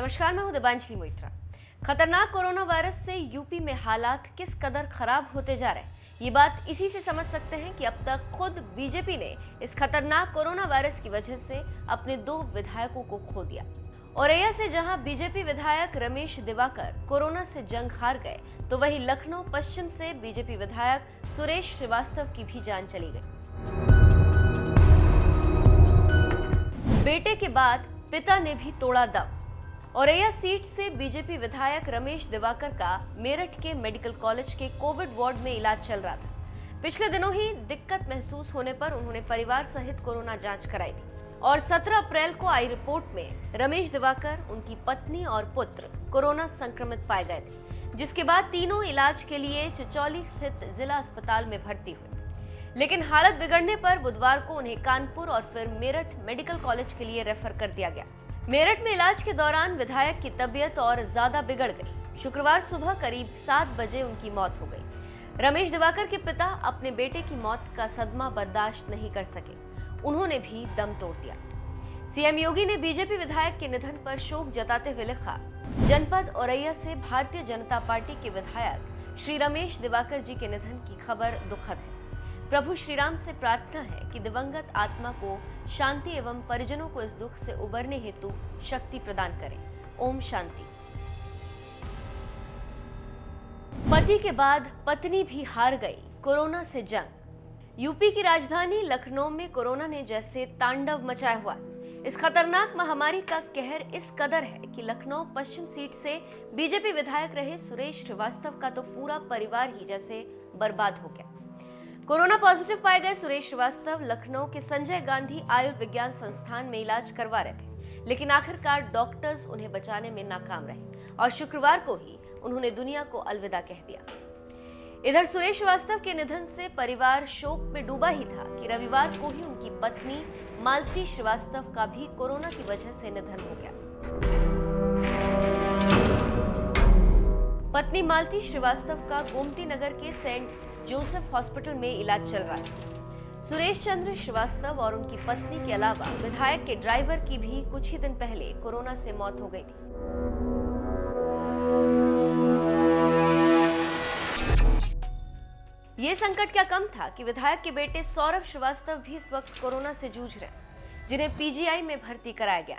नमस्कार, मैं हूं दिबांजलि मोइत्रा। खतरनाक कोरोना वायरस से यूपी में हालात किस कदर खराब होते जा रहे हैं, ये बात इसी से समझ सकते हैं कि अब तक खुद बीजेपी ने इस खतरनाक कोरोना वायरस की वजह से अपने 2 विधायकों को खो दिया। औरैया से जहां बीजेपी विधायक रमेश दिवाकर कोरोना से जंग हार गए, तो वहीं लखनऊ पश्चिम से बीजेपी विधायक सुरेश श्रीवास्तव की भी जान चली गई। बेटे के बाद पिता ने भी तोड़ा दम। औरैया सीट से बीजेपी विधायक रमेश दिवाकर का मेरठ के मेडिकल कॉलेज के कोविड वार्ड में इलाज चल रहा था। पिछले दिनों ही दिक्कत महसूस होने पर उन्होंने परिवार सहित कोरोना जांच कराई थी और 17 अप्रैल को आई रिपोर्ट में रमेश दिवाकर, उनकी पत्नी और पुत्र कोरोना संक्रमित पाए गए थे, जिसके बाद तीनों इलाज के लिए चिचौली स्थित जिला अस्पताल में भर्ती हुए। लेकिन हालत बिगड़ने पर बुधवार को उन्हें कानपुर और फिर मेरठ मेडिकल कॉलेज के लिए रेफर कर दिया गया। मेरठ में इलाज के दौरान विधायक की तबीयत और ज्यादा बिगड़ गई। शुक्रवार सुबह करीब 7 बजे उनकी मौत हो गई। रमेश दिवाकर के पिता अपने बेटे की मौत का सदमा बर्दाश्त नहीं कर सके, उन्होंने भी दम तोड़ दिया। सीएम योगी ने बीजेपी विधायक के निधन पर शोक जताते हुए लिखा, जनपद औरैया से भारतीय जनता पार्टी के विधायक श्री रमेश दिवाकर जी के निधन की खबर दुखद है। प्रभु श्री राम से प्रार्थना है कि दिवंगत आत्मा को शांति एवं परिजनों को इस दुख से उबरने हेतु शक्ति प्रदान करें। ओम शांति। पति के बाद पत्नी भी हार गई कोरोना से जंग। यूपी की राजधानी लखनऊ में कोरोना ने जैसे तांडव मचाया हुआ। इस खतरनाक महामारी का कहर इस कदर है कि लखनऊ पश्चिम सीट से बीजेपी विधायक रहे सुरेश श्रीवास्तव का तो पूरा परिवार ही जैसे बर्बाद हो गया। कोरोना पॉजिटिव पाए गए सुरेश श्रीवास्तव लखनऊ के संजय गांधी आयुर्विज्ञान संस्थान में इलाज करवा रहे थे, लेकिन आखिरकार डॉक्टर्स उन्हें बचाने में नाकाम रहे और शुक्रवार को ही उन्होंने दुनिया को अलविदा कह दिया। इधर सुरेश श्रीवास्तव के निधन से परिवार शोक में डूबा ही था कि रविवार को ही उनकी पत्नी मालती श्रीवास्तव का भी कोरोना की वजह से निधन हो गया। पत्नी मालती श्रीवास्तव का गोमती नगर के सेंट जोसेफ हॉस्पिटल में इलाज चल रहा है। सुरेश चंद्र श्रीवास्तव और उनकी पत्नी के अलावा विधायक के ड्राइवर की भी कुछ ही दिन पहले कोरोना से मौत हो गई थी। ये संकट क्या कम था कि विधायक के बेटे सौरभ श्रीवास्तव भी इस वक्त कोरोना से जूझ रहे, जिन्हें पीजीआई में भर्ती कराया गया।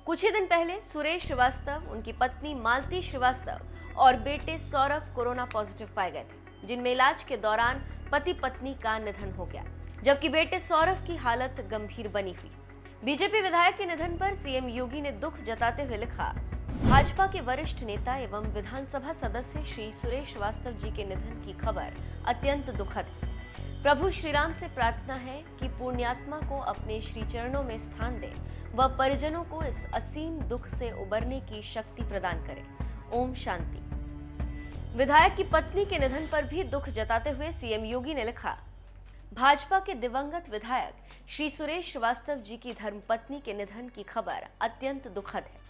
कुछ ही दिन पहले सुरेश श्रीवास्तव, उनकी पत्नी मालती श्रीवास्तव और बेटे सौरभ कोरोना पॉजिटिव पाए गए थे, जिनमें इलाज के दौरान पति पत्नी का निधन हो गया, जबकि बेटे सौरभ की हालत गंभीर बनी हुई। बीजेपी विधायक के निधन पर सीएम योगी ने दुख जताते हुए लिखा, भाजपा के वरिष्ठ नेता एवं विधानसभा सदस्य श्री सुरेश श्रीवास्तव जी के निधन की खबर अत्यंत दुखद है। प्रभु श्री राम से प्रार्थना है कि पुण्यात्मा को अपने श्री चरणों में स्थान दे व परिजनों को इस असीम दुख से उबरने की शक्ति प्रदान करे। ओम शांति। विधायक की पत्नी के निधन पर भी दुख जताते हुए सीएम योगी ने लिखा, भाजपा के दिवंगत विधायक श्री सुरेश श्रीवास्तव जी की धर्मपत्नी के निधन की खबर अत्यंत दुखद है।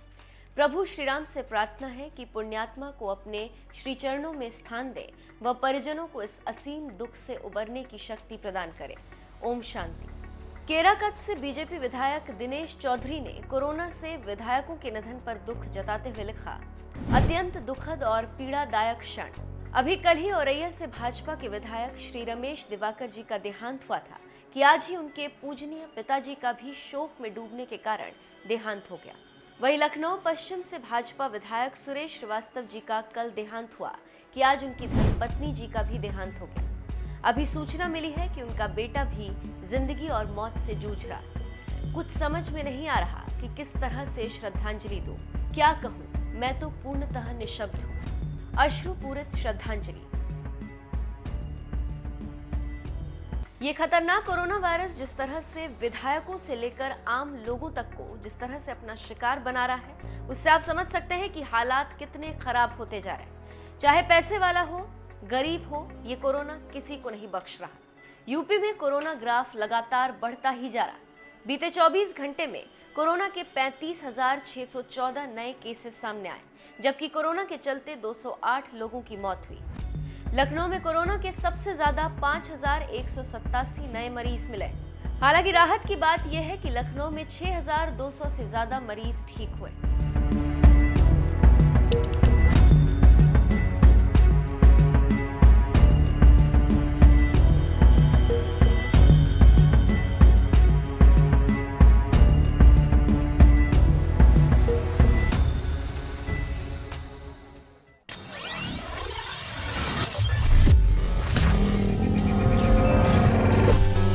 प्रभु श्री राम से प्रार्थना है कि पुण्यात्मा को अपने श्री चरणों में स्थान दे व परिजनों को इस असीम दुख से उबरने की शक्ति प्रदान करे। ओम शांति। केराकत से बीजेपी विधायक दिनेश चौधरी ने कोरोना से विधायकों के निधन पर दुख जताते हुए लिखा, अत्यंत दुखद और पीड़ादायक क्षण। अभी कल ही औरैया से भाजपा के विधायक श्री रमेश दिवाकर जी का देहांत हुआ था कि आज ही उनके पूजनीय पिताजी का भी शोक में डूबने के कारण देहांत हो गया। वहीं लखनऊ पश्चिम से भाजपा विधायक सुरेश श्रीवास्तव जी का कल देहांत हुआ कि आज उनकी धर्मपत्नी जी का भी देहांत हो गया। अभी सूचना मिली है कि उनका बेटा भी जिंदगी और मौत से जूझ रहा है। कुछ समझ में नहीं आ रहा कि किस तरह से श्रद्धांजलि दूं, क्या कहूं, मैं तो पूर्णतः निशब्द हूं। अश्रुपूरित श्रद्धांजलि। ये खतरनाक कोरोना वायरस जिस तरह से विधायकों से लेकर आम लोगों तक को जिस तरह से अपना शिकार बना रहा है, उससे आप समझ सकते हैं कि हालात कितने खराब होते जा रहे हैं। चाहे पैसे वाला हो, गरीब हो, ये कोरोना किसी को नहीं बख्श रहा। यूपी में कोरोना ग्राफ लगातार बढ़ता ही जा रहा। बीते 24 घंटे में कोरोना के 35,614 नए केसेस सामने आए, जबकि कोरोना के चलते 208 लोगों की मौत हुई। लखनऊ में कोरोना के सबसे ज्यादा 5,187 नए मरीज मिले। हालांकि राहत की बात यह है कि लखनऊ में 6,200 से ज्यादा मरीज ठीक हुए।